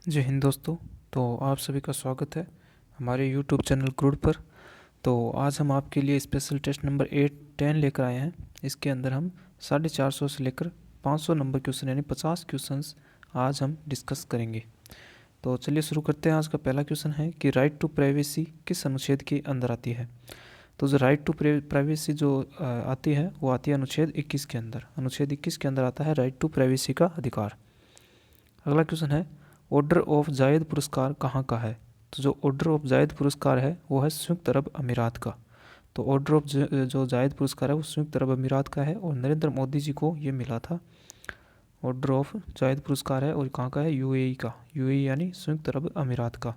जय हिंद दोस्तों। तो आप सभी का स्वागत है हमारे यूट्यूब चैनल क्रूड पर। तो आज हम आपके लिए स्पेशल टेस्ट नंबर 8-10 लेकर आए हैं। इसके अंदर हम 450 से लेकर 500 नंबर क्वेश्चन यानी 50 क्वेश्चंस आज हम डिस्कस करेंगे। तो चलिए शुरू करते हैं। आज का पहला क्वेश्चन है कि राइट टू प्राइवेसी किस अनुच्छेद के अंदर आती है। तो जो राइट टू प्राइवेसी जो आती है वो आती है अनुच्छेद 21 के अंदर। अनुच्छेद 21 के अंदर आता है राइट टू प्राइवेसी का अधिकार। अगला क्वेश्चन है ऑर्डर ऑफ जायद पुरस्कार कहाँ का है। तो जो ऑर्डर ऑफ जायद पुरस्कार है वो है संयुक्त अरब अमीरात का। तो ऑर्डर ऑफ जो जायद पुरस्कार है वो संयुक्त अरब अमीरात का है और नरेंद्र मोदी जी को ये मिला था। ऑर्डर ऑफ जायद पुरस्कार है और कहाँ का है, यूएई का। यूएई यानी संयुक्त अरब अमीरात का।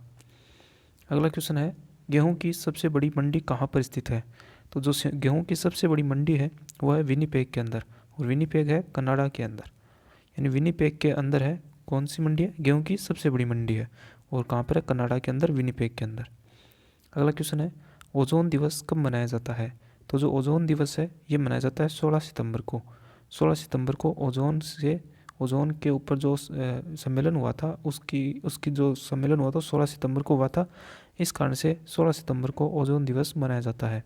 अगला क्वेश्चन है गेहूं की सबसे बड़ी मंडी कहाँ पर स्थित है। तो जो गेहूं की सबसे बड़ी मंडी है वो है विनीपेग के अंदर, और विनीपेग है कनाडा के अंदर। यानी विनीपेग के अंदर है कौन सी मंडी है, गेहूं की सबसे बड़ी मंडी है, और कहाँ पर है, कनाडा के अंदर, विनीपेग के अंदर। अगला क्वेश्चन है ओजोन दिवस कब मनाया जाता है। तो जो ओजोन दिवस है ये मनाया जाता है 16 सितंबर को। 16 सितंबर को ओजोन के ऊपर जो सम्मेलन हुआ था उसकी उसकी जो सम्मेलन हुआ था 16 सितंबर को हुआ था। इस कारण से 16 सितंबर को ओजोन दिवस मनाया जाता है।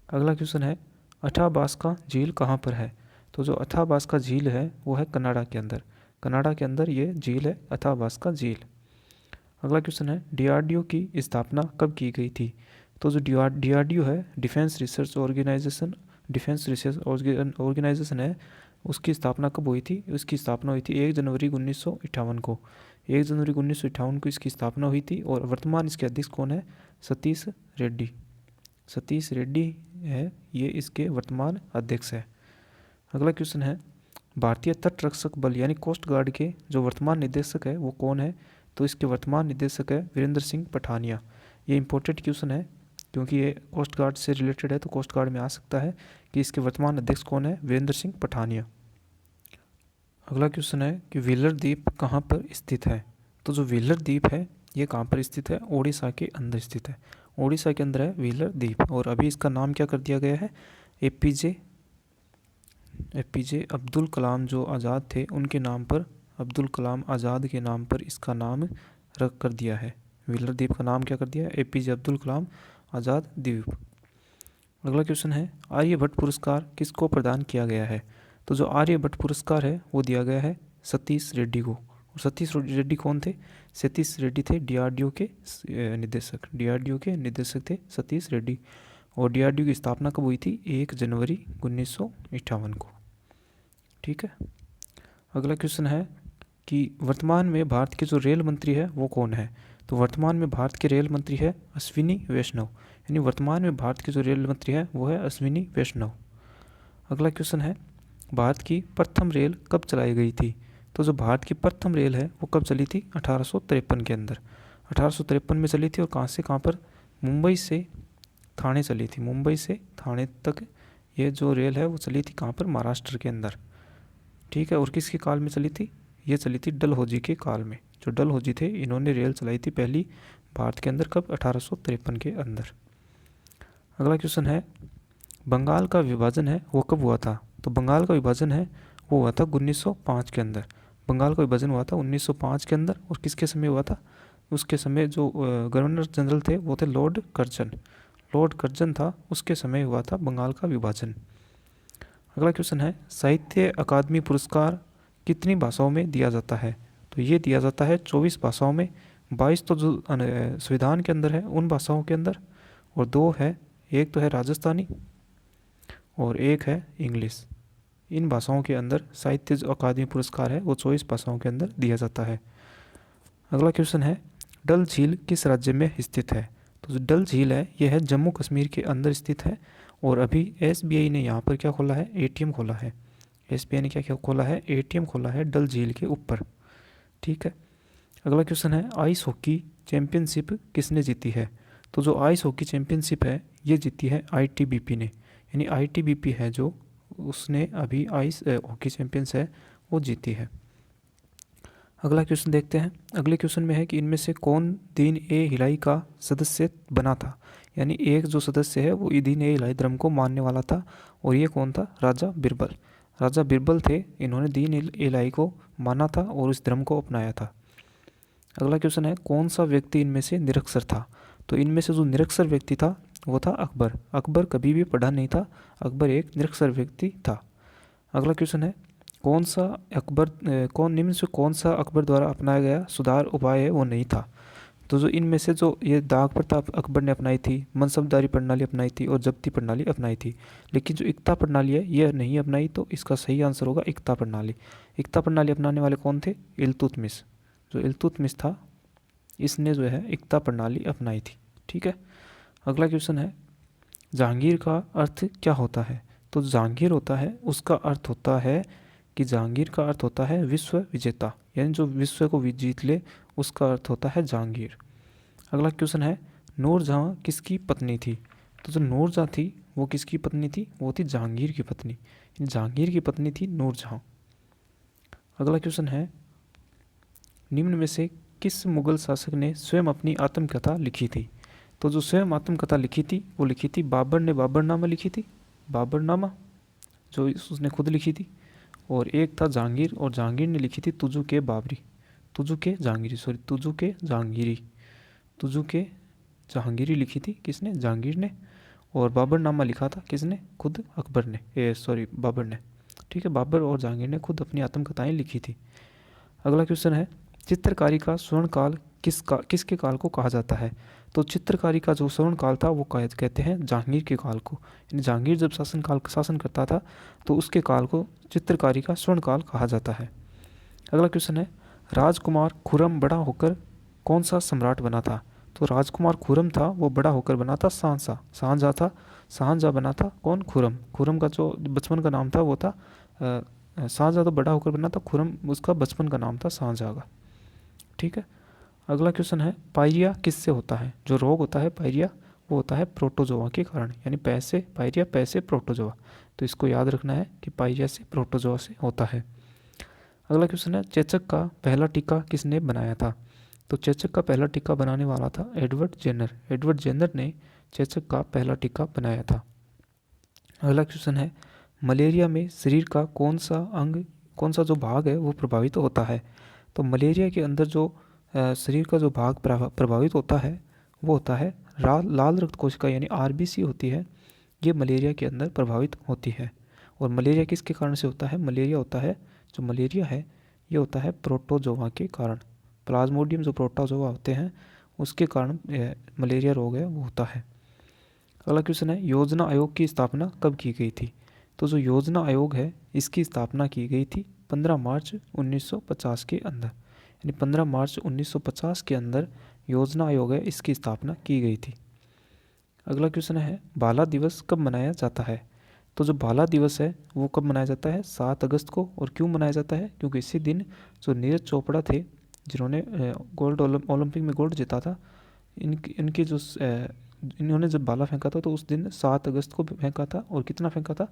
अगला क्वेश्चन है अठाबास्का झील कहाँ पर है। तो जो अठाबास्का झील है वो है कनाडा के अंदर। कनाडा के अंदर ये झील है अथाबास्का झील। अगला क्वेश्चन है डीआरडीओ की स्थापना कब की गई थी। तो जो डीआरडीओ है डिफेंस रिसर्च ऑर्गेनाइजेशन है, उसकी स्थापना कब हुई थी। उसकी स्थापना हुई थी 1 जनवरी 1958 को। 1 जनवरी 1958 को इसकी स्थापना हुई थी और वर्तमान इसके अध्यक्ष कौन है, सतीश रेड्डी। सतीश रेड्डी है ये इसके वर्तमान अध्यक्ष है। अगला क्वेश्चन है भारतीय तट रक्षक बल यानी कोस्ट गार्ड के जो वर्तमान निदेशक है वो कौन है। तो इसके वर्तमान निदेशक है वीरेंद्र सिंह पठानिया। ये इंपॉर्टेंट क्वेश्चन है क्योंकि ये कोस्ट गार्ड से रिलेटेड है, तो कोस्ट गार्ड में आ सकता है कि इसके वर्तमान अध्यक्ष कौन है, वीरेंद्र सिंह पठानिया। अगला क्वेश्चन है कि व्हीलर द्वीप कहाँ पर स्थित है। तो जो व्हीलर द्वीप है ये कहाँ पर स्थित है, ओडिशा के अंदर स्थित है। ओडिशा के अंदर है व्हीलर द्वीप, और अभी इसका नाम क्या कर दिया गया है, एपीजे अब्दुल कलाम जो आज़ाद थे उनके नाम पर, अब्दुल कलाम आज़ाद के नाम पर इसका नाम रख कर दिया है। व्हीलर द्वीप का नाम क्या कर दिया है, एपीजे अब्दुल कलाम आज़ाद द्वीप। अगला क्वेश्चन है आर्यभट्ट पुरस्कार किसको प्रदान किया गया है। तो जो आर्यभट्ट पुरस्कार है वो दिया गया है सतीश रेड्डी को। और सतीश रेड्डी कौन थे, सतीश रेड्डी थे डीआरडीओ के निदेशक। डीआरडीओ के निदेशक थे सतीश रेड्डी, और डीआरडीओ की स्थापना कब हुई थी, 1 जनवरी 1958 को। ठीक है। अगला क्वेश्चन है कि वर्तमान में भारत के जो रेल मंत्री है वो कौन है। तो वर्तमान में भारत के रेल मंत्री है अश्विनी वैष्णव। यानी वर्तमान में भारत के जो रेल मंत्री है वो है अश्विनी वैष्णव। अगला क्वेश्चन है भारत की प्रथम रेल कब चलाई गई थी। तो जो भारत की प्रथम रेल है वो कब चली थी, 1853 के अंदर। 1853 में चली थी, और कहाँ से कहाँ पर, मुंबई से थाने चली थी। मुंबई से थाने तक ये जो रेल है वो चली थी कहाँ पर, महाराष्ट्र के अंदर। ठीक है। और किसके काल में चली थी, ये चली थी डलहौजी के काल में। जो डलहौजी थे इन्होंने रेल चलाई थी पहली भारत के अंदर, कब, 1853 के अंदर। अगला क्वेश्चन है बंगाल का विभाजन है वो कब हुआ था। तो बंगाल का विभाजन है वो हुआ था 1905 के अंदर। बंगाल का विभाजन हुआ था 1905 के अंदर, और किसके समय हुआ था, उसके समय जो गवर्नर जनरल थे वो थे लॉर्ड कर्जन। लॉर्ड कर्जन था, उसके समय हुआ था बंगाल का विभाजन। अगला क्वेश्चन है साहित्य अकादमी पुरस्कार कितनी भाषाओं में दिया जाता है। तो ये दिया जाता है 24 भाषाओं में। 22 तो जो संविधान के अंदर है उन भाषाओं के अंदर, और 2 है, एक तो है राजस्थानी और एक है इंग्लिश। इन भाषाओं के अंदर साहित्य जो अकादमी पुरस्कार है वो 24 भाषाओं के अंदर दिया जाता है। अगला क्वेश्चन है डल झील किस राज्य में स्थित है। तो जो डल झील है यह है जम्मू कश्मीर के अंदर स्थित है, और अभी एसबीआई ने यहाँ पर क्या खोला है, एटीएम खोला है। एसबीआई ने क्या क्या खोला है, एटीएम खोला है डल झील के ऊपर। ठीक है। अगला क्वेश्चन है आइस हॉकी चैंपियनशिप किसने जीती है। तो जो आइस हॉकी चैंपियनशिप है ये जीती है आईटीबीपी ने। यानी आईटीबीपी है जो उसने अभी आइस हॉकी चैंपियंस है वो जीती है। अगला क्वेश्चन देखते हैं। अगले क्वेश्चन में है कि इनमें से कौन दीन ए हिलाई का सदस्य बना था। यानी एक जो सदस्य है वो दीन ए हिलाई धर्म को मानने वाला था, और ये कौन था, राजा बिरबल। राजा बिरबल थे, इन्होंने दीन ए हिलाई को माना था और इस धर्म को अपनाया था। अगला क्वेश्चन है कौन सा व्यक्ति इनमें से निरक्षर था। तो इनमें से जो निरक्षर व्यक्ति था वो था अकबर। अकबर कभी भी पढ़ा नहीं था, अकबर एक निरक्षर व्यक्ति था। अगला क्वेश्चन है कौन सा निम्न से कौन सा अकबर द्वारा अपनाया गया सुधार उपाय है वो नहीं था। तो जो इनमें से जो ये दाग प्रथा अकबर ने अपनाई थी, मनसबदारी प्रणाली अपनाई थी और जब्ती प्रणाली अपनाई थी, लेकिन जो इक्ता प्रणाली है यह नहीं अपनाई। तो इसका सही आंसर होगा इक्ता प्रणाली। इक्ता प्रणाली अपनाने वाले कौन थे? इल्तुतमिश। जो इल्तुतमिश था इसने जो है इक्ता प्रणाली अपनाई थी। ठीक है। अगला क्वेश्चन है जहांगीर का अर्थ क्या होता है। तो जहांगीर होता है, उसका अर्थ होता है कि जहांगीर का अर्थ होता है विश्व विजेता, यानी जो विश्व को जीत ले उसका अर्थ होता है जहांगीर। अगला क्वेश्चन है नूरजहां किसकी पत्नी थी। तो जो नूरजहां थी वो किसकी पत्नी थी? वो थी जहांगीर की पत्नी। जहांगीर की पत्नी थी नूरजहां। अगला क्वेश्चन है निम्न में से किस मुगल शासक ने स्वयं अपनी आत्मकथा लिखी थी। तो जो स्वयं आत्मकथा लिखी थी वो लिखी थी बाबर ने, बाबरनामा लिखी थी, बाबरनामा जो उसने खुद लिखी थी। और एक था जहांगीर, और जहांगीर ने लिखी थी तुजु के बाबरी, तुजु के जहांगीरी, सॉरी तुजु के जहांगीरी, तुजु के जहांगीरी लिखी थी किसने? जहांगीर ने। और बाबरनामा लिखा था किसने? खुद अकबर ने, सॉरी बाबर ने। ठीक है, बाबर और जहांगीर ने खुद अपनी आत्मकथाएं लिखी थी। अगला क्वेश्चन है चित्रकारी का स्वर्ण काल किसके काल को कहा जाता है। तो चित्रकारी का जो स्वर्ण काल था वो कहते हैं जहांगीर के काल को। यानी जहांगीर जब शासन करता था तो उसके काल को चित्रकारी का स्वर्ण काल कहा जाता है। अगला क्वेश्चन है राजकुमार खुर्रम बड़ा होकर कौन सा सम्राट बना था। तो राजकुमार खुर्रम था वो बड़ा होकर बना था शाहजहाँ था, शाहजहाँ बना था कौन? खुर्रम। खुर्रम का जो बचपन का नाम था वो था शाहजहाँ, तो बड़ा होकर बना था खुर्रम, उसका बचपन का नाम था शाहजहाँ का। ठीक है। अगला क्वेश्चन है पायरिया किससे होता है। जो रोग होता है पायरिया वो होता है प्रोटोजोआ के कारण, यानी पैसे पायरिया, पैसे प्रोटोजोआ। तो इसको याद रखना है कि पायरिया से प्रोटोजोआ से होता है। अगला क्वेश्चन है चेचक का पहला टीका किसने बनाया था। तो चेचक का पहला टीका बनाने वाला था एडवर्ड जेनर। एडवर्ड जेनर ने चेचक का पहला टीका बनाया था। अगला क्वेश्चन है मलेरिया में शरीर का कौन सा अंग, कौन सा जो भाग है वो प्रभावित होता है। तो मलेरिया के अंदर जो शरीर का जो भाग प्रभावित होता है वो होता है लाल रक्त कोशिका, यानी आरबीसी होती है, ये मलेरिया के अंदर प्रभावित होती है। और मलेरिया किसके कारण से होता है? मलेरिया होता है, जो मलेरिया है ये होता है प्रोटोजोआ के कारण। प्लाज्मोडियम जो प्रोटोजोआ होते हैं उसके कारण मलेरिया रोग है वो होता है। अगला क्वेश्चन है योजना आयोग की स्थापना कब की गई थी। तो जो योजना आयोग है इसकी स्थापना की गई थी 15 मार्च 1950 के अंदर, यानी 15 मार्च 1950 के अंदर योजना आयोग है इसकी स्थापना की गई थी। अगला क्वेश्चन है बाला दिवस कब मनाया जाता है। तो जो बाला दिवस है वो कब मनाया जाता है? 7 अगस्त को। और क्यों मनाया जाता है? क्योंकि इसी दिन जो नीरज चोपड़ा थे जिन्होंने गोल्ड ओलंपिक में गोल्ड जीता था, इनके जो इन्होंने जब बाला फेंका था तो उस दिन 7 अगस्त को फेंका था। और कितना फेंका था?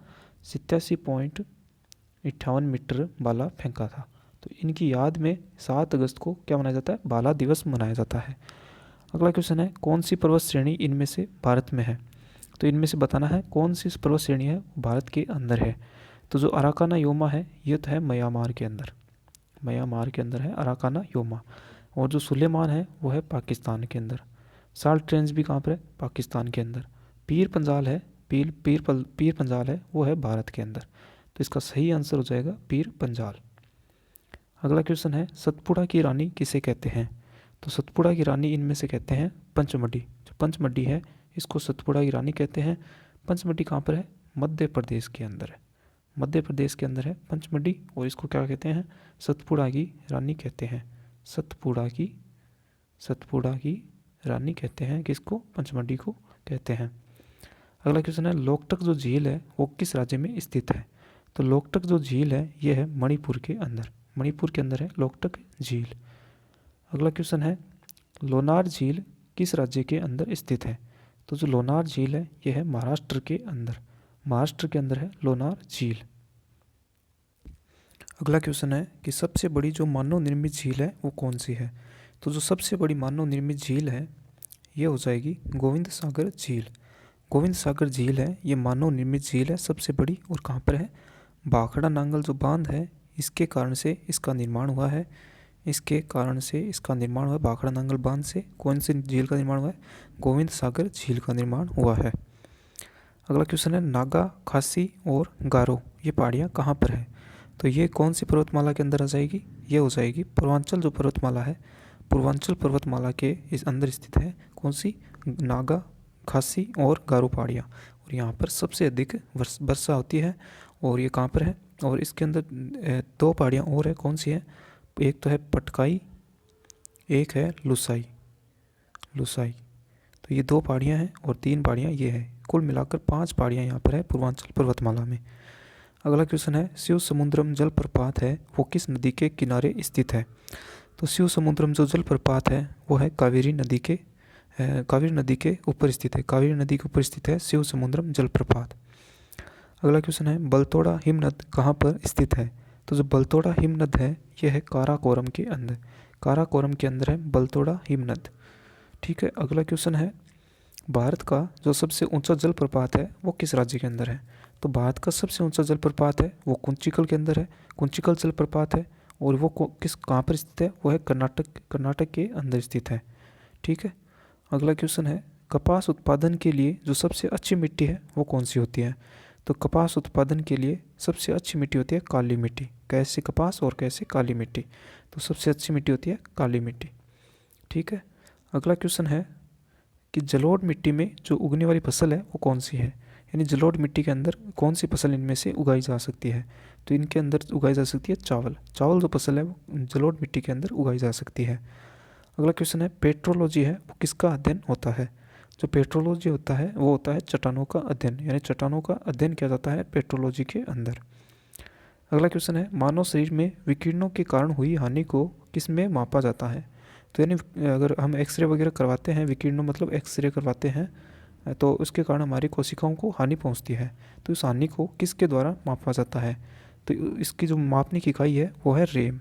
87.58 मीटर बाला फेंका था। तो इनकी याद में 7 अगस्त को क्या मनाया जाता है? बाला दिवस मनाया जाता है। अगला क्वेश्चन है कौन सी पर्वत श्रेणी इनमें से भारत में है। तो इनमें से बताना है कौन सी पर्वत श्रेणी है भारत के अंदर है। तो जो अराकाना योमा है ये तो है म्यांमार के अंदर, म्यांमार के अंदर है अराकाना योमा। और जो सुलेमान है वो है पाकिस्तान के अंदर। साल्ट रेंज भी कहाँ पर है? पाकिस्तान के अंदर। पीर पंजाल है, पीर पंजाल है वो है भारत के अंदर। तो इसका सही आंसर हो जाएगा पीर पंजाल। अगला क्वेश्चन है सतपुड़ा की रानी किसे कहते हैं। तो सतपुड़ा की रानी इनमें से कहते हैं पंचमढ़ी। जो पंचमढ़ी है इसको सतपुड़ा की रानी कहते हैं। पंचमढ़ी कहाँ पर है? मध्य प्रदेश के अंदर है, मध्य प्रदेश के अंदर है पंचमढ़ी। और इसको क्या कहते हैं? सतपुड़ा की रानी कहते हैं। सतपुड़ा की रानी कहते हैं किसको? पंचमढ़ी को कहते हैं। अगला क्वेश्चन है लोकटक जो झील है वो किस राज्य में स्थित है। तो लोकटक जो झील है ये है मणिपुर के अंदर, मणिपुर के अंदर है लोकटक झील। अगला क्वेश्चन है लोनार झील किस राज्य के अंदर स्थित है। तो जो लोनार झील है ये है महाराष्ट्र के अंदर, महाराष्ट्र के अंदर है लोनार झील। अगला क्वेश्चन है कि सबसे बड़ी जो मानव निर्मित झील है वो कौन सी है। तो जो सबसे बड़ी मानव निर्मित झील है ये हो जाएगी गोविंद सागर झील। गोविंद सागर झील है ये मानव निर्मित झील है सबसे बड़ी। और कहाँ पर है? भाखड़ा नांगल जो बांध है इसके कारण से इसका निर्माण हुआ है। इसके कारण से इसका निर्माण हुआ भाखड़ा नांगल बांध से। कौन सी झील का निर्माण हुआ है? गोविंद सागर झील का निर्माण हुआ है। अगला क्वेश्चन है नागा, खासी और गारो ये पहाड़ियाँ कहाँ पर है? तो ये कौन सी पर्वतमाला के अंदर आ जाएगी? ये हो जाएगी पूर्वांचल जो पर्वतमाला है, पूर्वांचल पर्वतमाला के इस अंदर स्थित है। कौन सी? नागा, खासी और गारो पहाड़ियाँ। और यहाँ पर सबसे अधिक वर्षा होती है। और ये कहाँ पर है? और इसके अंदर दो पहाड़ियाँ और है। कौन सी है? एक तो है पटकाई, एक है लुसाई। तो ये 2 पहाड़ियाँ हैं और 3 पहाड़ियाँ ये है। कुल मिलाकर 5 पहाड़ियाँ यहाँ पर है पूर्वांचल पर्वतमाला में। अगला क्वेश्चन है शिव समुद्रम जलप्रपात है वो किस नदी के किनारे स्थित है? तो शिव समुद्रम जो जलप्रपात है वो है कावेरी नदी के ऊपर स्थित है। कावेरी नदी के ऊपर स्थित है शिव समुद्रम जलप्रपात। अगला क्वेश्चन है बलतोड़ा हिमनद कहाँ पर स्थित है? तो जो बलतोड़ा हिमनद है यह है काराकोरम के अंदर। काराकोरम के अंदर है बलतोड़ा हिमनद। ठीक है। अगला क्वेश्चन है भारत का जो सबसे ऊंचा जलप्रपात है वो किस राज्य के अंदर है? तो भारत का सबसे ऊंचा जलप्रपात है वो कुंचिकल के अंदर है। कुंचिकल जलप्रपात है और वो कहाँ पर स्थित है? वो है कर्नाटक के अंदर स्थित है। ठीक है। अगला क्वेश्चन है कपास उत्पादन के लिए जो सबसे अच्छी मिट्टी है वो कौन सी होती है? तो कपास उत्पादन के लिए सबसे अच्छी मिट्टी होती है काली मिट्टी। कैसे कपास और कैसे काली मिट्टी? तो सबसे अच्छी मिट्टी होती है काली मिट्टी। ठीक है। अगला क्वेश्चन है कि जलोढ़ मिट्टी में जो उगने वाली फसल है वो कौन सी है? यानी जलोढ़ मिट्टी के अंदर कौन सी फसल इनमें से उगाई जा सकती है? तो इनके अंदर उगाई जा सकती है चावल। चावल जो फसल है वो जलोढ़ मिट्टी के अंदर उगाई जा सकती है। अगला क्वेश्चन है पेट्रोलॉजी है वो किसका अध्ययन होता है? जो पेट्रोलॉजी होता है वो होता है चट्टानों का अध्ययन, यानी चट्टानों का अध्ययन किया जाता है पेट्रोलॉजी के अंदर। अगला क्वेश्चन है मानव शरीर में विकिरणों के कारण हुई हानि को किस में मापा जाता है? तो यानी अगर हम एक्सरे वगैरह करवाते हैं, विकिरणों मतलब एक्सरे करवाते हैं, तो उसके कारण हमारी कोशिकाओं को हानि पहुंचती है। तो इस हानि को किसके द्वारा मापा जाता है? तो इसकी जो मापने की इकाई है वो है रेम।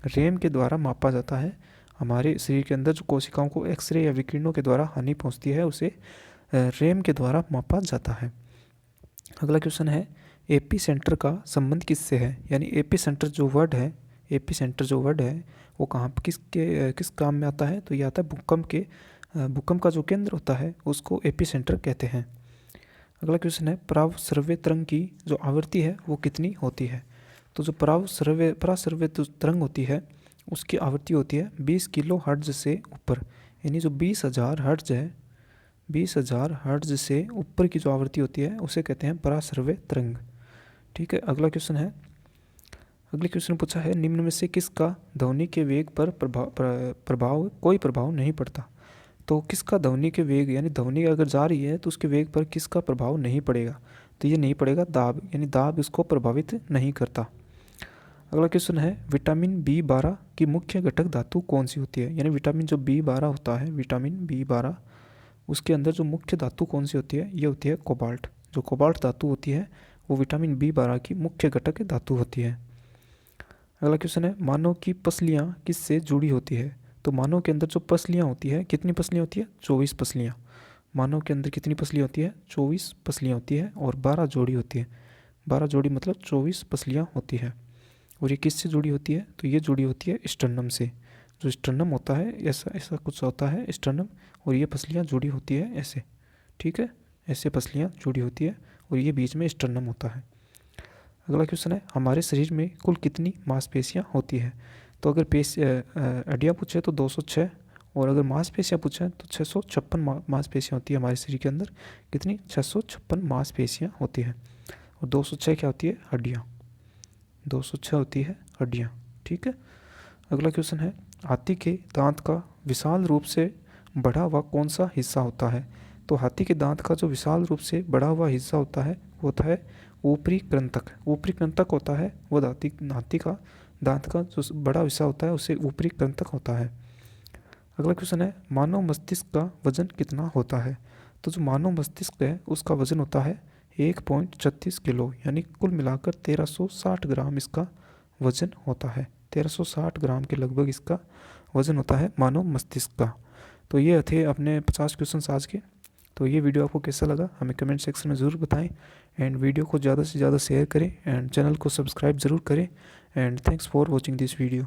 रेम के द्वारा मापा जाता है। हमारे शरीर के अंदर जो कोशिकाओं को एक्सरे या विकिरणों के द्वारा हानि पहुंचती है उसे रेम के द्वारा मापा जाता है। अगला क्वेश्चन है एपी सेंटर का संबंध किससे है? यानी एपी सेंटर जो वर्ड है वो कहाँ किस काम में आता है? तो ये आता है भूकंप का जो केंद्र होता है उसको एपी सेंटर कहते हैं। अगला क्वेश्चन है परावश्रव्य तरंग की जो आवृत्ति है वो कितनी होती है? तो जो पराश्रव्य तरंग होती है उसकी आवृत्ति होती है 20 किलो हर्ट्ज से ऊपर। यानी जो 20,000 हर्ट्ज है, 20,000 हर्ट्ज से ऊपर की जो आवृत्ति होती है उसे कहते हैं पराश्रव्य तरंग। ठीक है। अगले क्वेश्चन पूछा है निम्न में से किसका ध्वनि के वेग पर कोई प्रभाव नहीं पड़ता? तो किसका ध्वनि के वेग, यानी ध्वनि अगर जा रही है तो उसके वेग पर किसका प्रभाव नहीं पड़ेगा? तो ये नहीं पड़ेगा दाब, यानी दाब इसको प्रभावित नहीं करता। अगला क्वेश्चन है विटामिन B12 की मुख्य घटक धातु कौन सी होती है? यानी विटामिन जो B12 होता है, विटामिन B12 उसके अंदर जो मुख्य धातु कौन सी होती है? ये होती है कोबाल्ट। जो कोबाल्ट धातु होती है वो विटामिन B12 की मुख्य घटक धातु होती है। अगला क्वेश्चन है मानव की पसलियाँ किससे जुड़ी होती है? तो मानव के अंदर जो पसलियाँ होती है, कितनी पसलियाँ होती है? 24 पसलियाँ। मानव के अंदर कितनी पसलियाँ होती है? 24 पसलियाँ होती है और 12 जोड़ी होती है। 12 जोड़ी मतलब 24 पसलियाँ होती है। और ये किससे जुड़ी होती है? तो ये जुड़ी होती है स्टर्नम से। जो स्टर्नम होता है ऐसा कुछ होता है स्टर्नम, और ये पसलियाँ जुड़ी होती है ऐसे। ठीक है, ऐसे पसलियाँ जुड़ी होती है और ये बीच में स्टर्नम होता है। अगला क्वेश्चन है हमारे शरीर में कुल कितनी मांसपेशियाँ होती है? तो अगर हड्डियाँ पूछे तो 206, और अगर मांसपेशियाँ पूछे तो 656 मांसपेशियाँ होती है हमारे शरीर के अंदर। कितनी? 656 मांसपेशियाँ होती है। और 206 क्या होती है? हड्डियाँ। 206 होती है हड्डियाँ। ठीक है। अगला क्वेश्चन है हाथी के दांत का विशाल रूप से बढ़ा हुआ कौन सा हिस्सा होता है? तो हाथी के दांत का जो विशाल रूप से बढ़ा हुआ हिस्सा होता है वो होता है ऊपरी कृंतक। ऊपरी कृंतक होता है वो हाथी का दांत का जो बड़ा हिस्सा होता है उसे ऊपरी कृंतक होता है। अगला क्वेश्चन है मानव मस्तिष्क का वजन कितना होता है? तो जो मानव मस्तिष्क है उसका वजन होता है 1.36 किलो, यानी कुल मिलाकर 1360 ग्राम इसका वजन होता है। 1360 ग्राम के लगभग इसका वजन होता है मानव मस्तिष्क का। तो ये थे अपने 50 क्वेश्चन आज के। तो ये वीडियो आपको कैसा लगा हमें कमेंट सेक्शन में ज़रूर बताएं, एंड वीडियो को ज़्यादा से ज़्यादा शेयर करें, एंड चैनल को सब्सक्राइब ज़रूर करें, and thanks for watching this video.